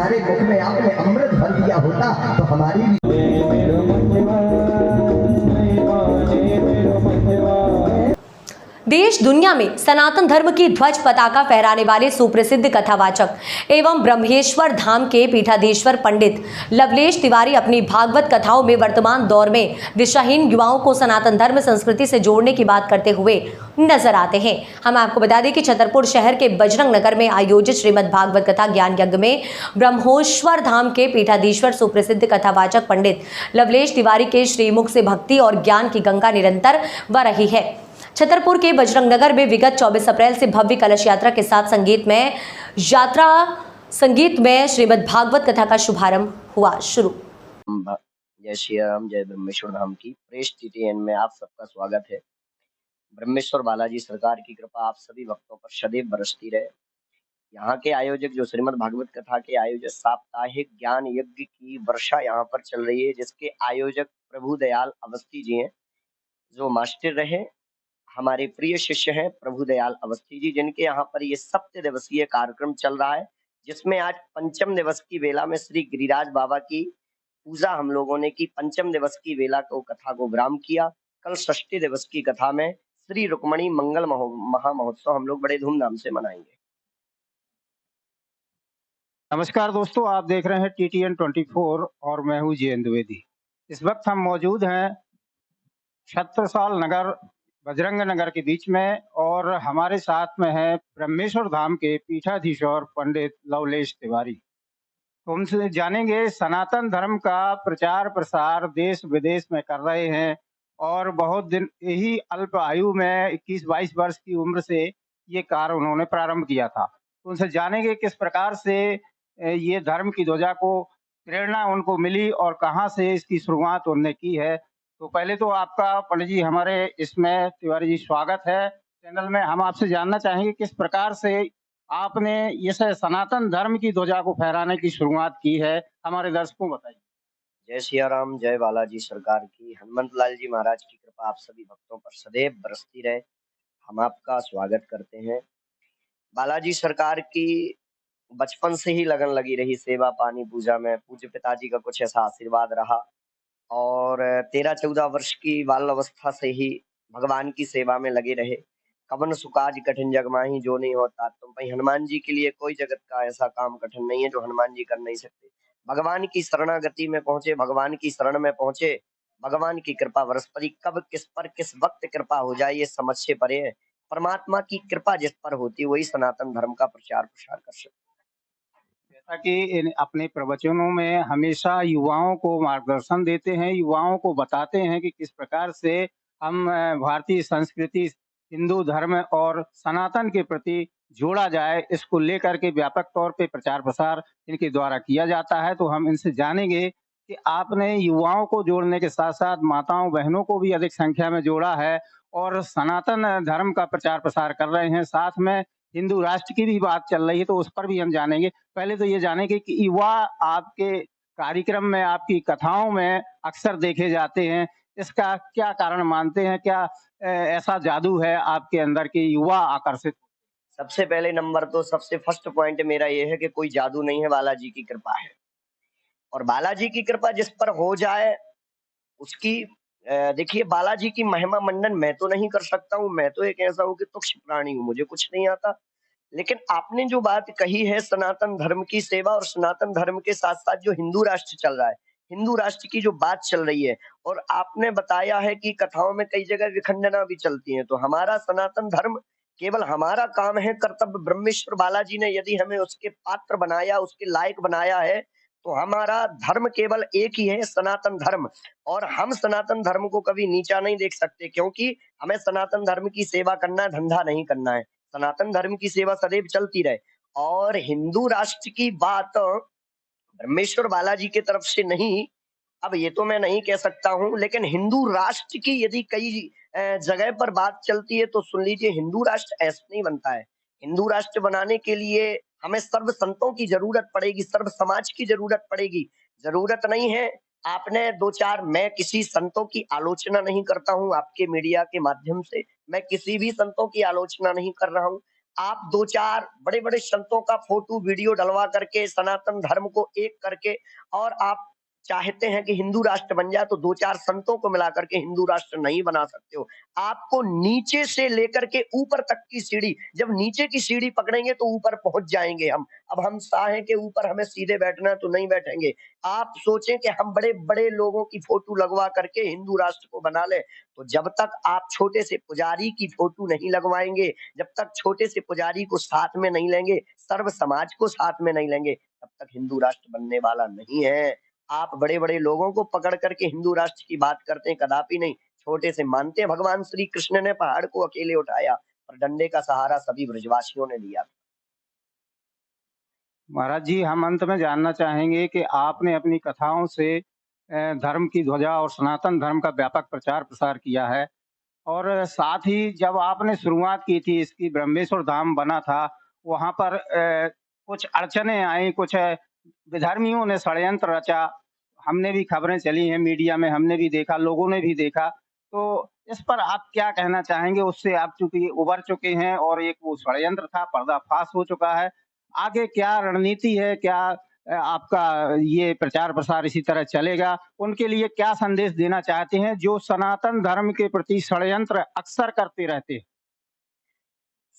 हमारे मुख में आपने अमृत भर दिया होता तो हमारी भी देश दुनिया में सनातन धर्म की ध्वज पताका फहराने वाले सुप्रसिद्ध कथावाचक एवं ब्रह्मेश्वर धाम के पीठाधीश्वर पंडित लवलेश तिवारी अपनी भागवत कथाओं में वर्तमान दौर में दिशाहीन युवाओं को सनातन धर्म संस्कृति से जोड़ने की बात करते हुए नजर आते हैं। हम आपको बता दें कि छतरपुर शहर के बजरंग नगर में आयोजित श्रीमद् भागवत कथा ज्ञान यज्ञ में ब्रह्मेश्वर धाम के पीठाधीश्वर सुप्रसिद्ध कथावाचक पंडित लवलेश तिवारी के श्रीमुख से भक्ति और ज्ञान की गंगा निरंतर बह रही है। छतरपुर के बजरंग नगर में विगत 24 अप्रैल से भव्य कलश यात्रा के साथ संगीत में श्रीमद् भागवत कथा का शुभारंभ हुआ। जय श्री राम, जय ब्रह्मेश्वर धाम की प्रेस टीटीएन में आप सबका स्वागत है। ब्रह्मेश्वर बालाजी सरकार की कृपा आप सभी भक्तों पर सदैव बरसती रहे। यहाँ के आयोजक जो श्रीमद् भागवत कथा के आयोजक साप्ताहिक ज्ञान यज्ञ की वर्षा यहाँ पर चल रही है, जिसके आयोजक प्रभु दयाल अवस्थी जी हैं, जो मास्टर रहे हमारे प्रिय शिष्य हैं प्रभु दयाल अवस्थी जी, जिनके यहाँ पर ये 7 दिवसीय कार्यक्रम चल रहा है, जिसमें आज 5म दिवस की वेला में श्री गिरिराज बाबा की पूजा हम लोगों ने की। 5म दिवस की वेला को कथा को विराम किया। कल 6ठी दिवस की कथा में श्री रुक्मणी मंगल महामहोत्सव हम लोग बड़े धूमधाम से मनाएंगे। नमस्कार दोस्तों, आप देख रहे हैं टीटीएन 24 और मैं हूं जयेंद्र द्विवेदी। इस वक्त हम मौजूद हैं छत्रसाल नगर बजरंग नगर के बीच में और हमारे साथ में है ब्रह्मेश्वर धाम के पीठाधीश्वर पंडित लवलेश तिवारी। तो उनसे जानेंगे सनातन धर्म का प्रचार प्रसार देश विदेश में कर रहे हैं और बहुत दिन यही अल्प आयु में 21-22 वर्ष की उम्र से ये कार्य उन्होंने प्रारंभ किया था। तो उनसे जानेंगे किस प्रकार से ये धर्म की ध्वजा को प्रेरणा उनको मिली और कहाँ से इसकी शुरुआत उन्होंने की है। तो पहले तो आपका पंडित जी हमारे इसमें तिवारी जी स्वागत है चैनल में। हम आपसे जानना चाहेंगे किस प्रकार से आपने इस सनातन धर्म की ध्वजा को फहराने की शुरुआत की है, हमारे दर्शकों को बताइए। जय सिया राम, जय बालाजी सरकार की। हनुमंत लाल जी महाराज की कृपा आप सभी भक्तों पर सदैव बरसती रहे। हम आपका स्वागत करते हैं। बालाजी सरकार की बचपन से ही लगन लगी रही सेवा पानी पूजा में। पूज्य पिताजी का कुछ ऐसा आशीर्वाद रहा और 13-14 वर्ष की बाल अवस्था से ही भगवान की सेवा में लगे रहे। कवन सुकाज कठिन जग माही जो नहीं होता तुम भाई। हनुमान जी के लिए कोई जगत का ऐसा काम कठिन नहीं है जो हनुमान जी कर नहीं सकते। भगवान की शरणागति में पहुंचे, भगवान की शरण में पहुंचे, भगवान की कृपा बरस पड़ी। कब किस पर किस वक्त कृपा हो जाए ये समझ से परे है। परमात्मा की कृपा जिस पर होती वही सनातन धर्म का प्रचार प्रसार कर सकते। जैसा कि अपने प्रवचनों में हमेशा युवाओं को मार्गदर्शन देते हैं, युवाओं को बताते हैं कि किस प्रकार से हम भारतीय संस्कृति, हिंदू धर्म और सनातन के प्रति जोड़ा जाए, इसको लेकर के व्यापक तौर पे प्रचार प्रसार इनके द्वारा किया जाता है। तो हम इनसे जानेंगे कि आपने युवाओं को जोड़ने के साथ साथ माताओं बहनों को भी अधिक संख्या में जोड़ा है और सनातन धर्म का प्रचार प्रसार कर रहे हैं। साथ में हिंदू राष्ट्र की भी बात चल रही है, तो उस पर भी हम जानेंगे। पहले तो ये जानेंगे कि युवा आपके कार्यक्रम में, आपकी कथाओं में अक्सर देखे जाते हैं, इसका क्या कारण मानते हैं? क्या ऐसा जादू है आपके अंदर कि युवा आकर्षित? सबसे पहले नंबर तो सबसे फर्स्ट पॉइंट मेरा ये है कि कोई जादू नहीं है, बालाजी की कृपा है। और बालाजी की कृपा जिस पर हो जाए उसकी देखिए, बालाजी की महिमा मंडन मैं तो नहीं कर सकता हूँ। मैं तो एक ऐसा हूँ कि तुच्छ प्राणी हूँ, मुझे कुछ नहीं आता। लेकिन आपने जो बात कही है सनातन धर्म की सेवा और सनातन धर्म के साथ साथ जो हिंदू राष्ट्र चल रहा है, हिंदू राष्ट्र की जो बात चल रही है, और आपने बताया है कि कथाओं में कई जगह विखंडना भी चलती है, तो हमारा सनातन धर्म केवल हमारा काम है, कर्तव्य ब्रह्मेश्वर बालाजी ने यदि हमें उसके पात्र बनाया, उसके लायक बनाया है, तो हमारा धर्म केवल एक ही है, सनातन धर्म। और हम सनातन धर्म को कभी नीचा नहीं देख सकते, क्योंकि हमें सनातन धर्म की सेवा करना है, धंधा नहीं करना है। सनातन धर्म की सेवा सदैव चलती रहे। और हिंदू राष्ट्र की बात ब्रह्मेश्वर बालाजी की तरफ से नहीं, अब ये तो मैं नहीं कह सकता हूं, लेकिन हिंदू राष्ट्र की यदि कई जगह पर बात चलती है तो सुन लीजिए, हिंदू राष्ट्र ऐसे नहीं बनता है। हिंदू राष्ट्र बनाने के लिए हमें सर्व संतों की जरूरत पड़ेगी, सर्व समाज की जरूरत पड़ेगी। जरूरत नहीं है आपने 2-4, मैं किसी संतों की आलोचना नहीं करता हूं, आपके मीडिया के माध्यम से मैं किसी भी संतों की आलोचना नहीं कर रहा हूं। आप 2-4 बड़े-बड़े संतों का फोटो वीडियो डलवा करके सनातन धर्म को एक करके और आप चाहते हैं कि हिंदू राष्ट्र बन जाए, तो 2-4 संतों को मिला करके हिंदू राष्ट्र नहीं बना सकते हो। आपको नीचे से लेकर के ऊपर तक की सीढ़ी, जब नीचे की सीढ़ी पकड़ेंगे तो ऊपर पहुंच जाएंगे हम। अब हम चाहें कि ऊपर हमें सीधे बैठना है तो नहीं बैठेंगे। आप सोचें कि हम बड़े-बड़े लोगों की फोटो लगवा करके हिंदू राष्ट्र को बना लें, तो जब तक आप छोटे से पुजारी की फोटो नहीं लगवाएंगे, जब तक छोटे से पुजारी को साथ में नहीं लेंगे, सर्व समाज को साथ में नहीं लेंगे, तब तक हिंदू राष्ट्र बनने वाला नहीं है। आप बड़े-बड़े लोगों को पकड़ करके हिंदू राष्ट्र की बात करते हैं, कदापि नहीं। छोटे से मानते हैं भगवान श्री कृष्ण ने पहाड़ को अकेले उठाया, और डंडे का सहारा सभी ब्रजवासियों ने लिया। महाराज जी, हम अंत में जानना चाहेंगे कि आपने अपनी कथाओं से धर्म की ध्वजा और सनातन धर्म का व्यापक प्रचार प्रसार किया है, और साथ ही जब आपने शुरुआत की थी इसकी, ब्रह्मेश्वर धाम बना था, वहां पर कुछ अड़चने आई, कुछ विधर्मियों ने षड्यंत्र रचा। हमने भी खबरें चली हैं मीडिया में, हमने भी देखा, लोगों ने भी देखा। तो इस पर आप क्या कहना चाहेंगे? उससे आप चूंकि उबर चुके हैं और एक वो षड्यंत्र था, पर्दाफाश हो चुका है। आगे क्या रणनीति है? क्या आपका ये प्रचार प्रसार इसी तरह चलेगा? उनके लिए क्या संदेश देना चाहते हैं जो सनातन धर्म के प्रति षड्यंत्र अक्सर करते रहते हैं?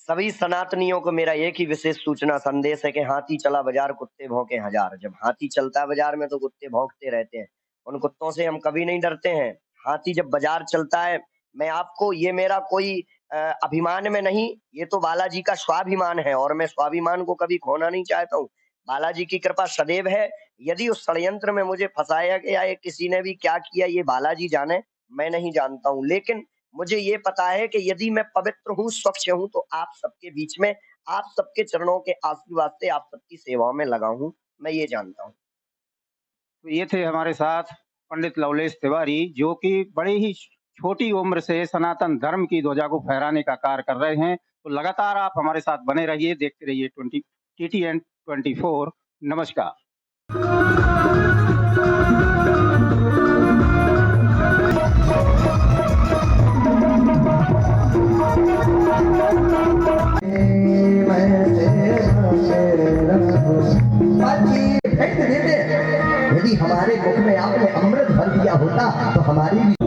सभी सनातनियों को मेरा एक ही विशेष सूचना संदेश है कि हाथी चला बाजार, कुत्ते भौंके हजार। जब हाथी चलता है बाजार में तो कुत्ते भौंकते रहते हैं। उन कुत्तों से हम कभी नहीं डरते हैं। हाथी जब बाजार चलता है, मैं आपको, ये मेरा कोई अभिमान में नहीं, ये तो बालाजी का स्वाभिमान है, और मैं स्वाभिमान को कभी खोना नहीं चाहता हूँ। बालाजी की कृपा सदैव है। यदि उस षड्यंत्र में मुझे फंसाया गया या किसी ने भी क्या किया, ये बालाजी जाने, मैं नहीं जानता हूँ। लेकिन मुझे ये पता है कि यदि मैं पवित्र हूँ, स्वच्छ हूँ, तो आप सबके बीच में, आप सबके चरणों के आशीर्वाद से आप सबकी सेवाओं में लगा हूँ, मैं ये जानता हूँ। तो ये थे हमारे साथ पंडित लवलेश तिवारी, जो कि बड़ी ही छोटी उम्र से सनातन धर्म की ध्वजा को फहराने का कार्य कर रहे हैं। तो लगातार आप हमारे साथ बने रहिए, देखते रहिए TTN 24। नमस्कार। यदि हमारे मुख में आपने अमृत भर दिया होता तो हमारी भी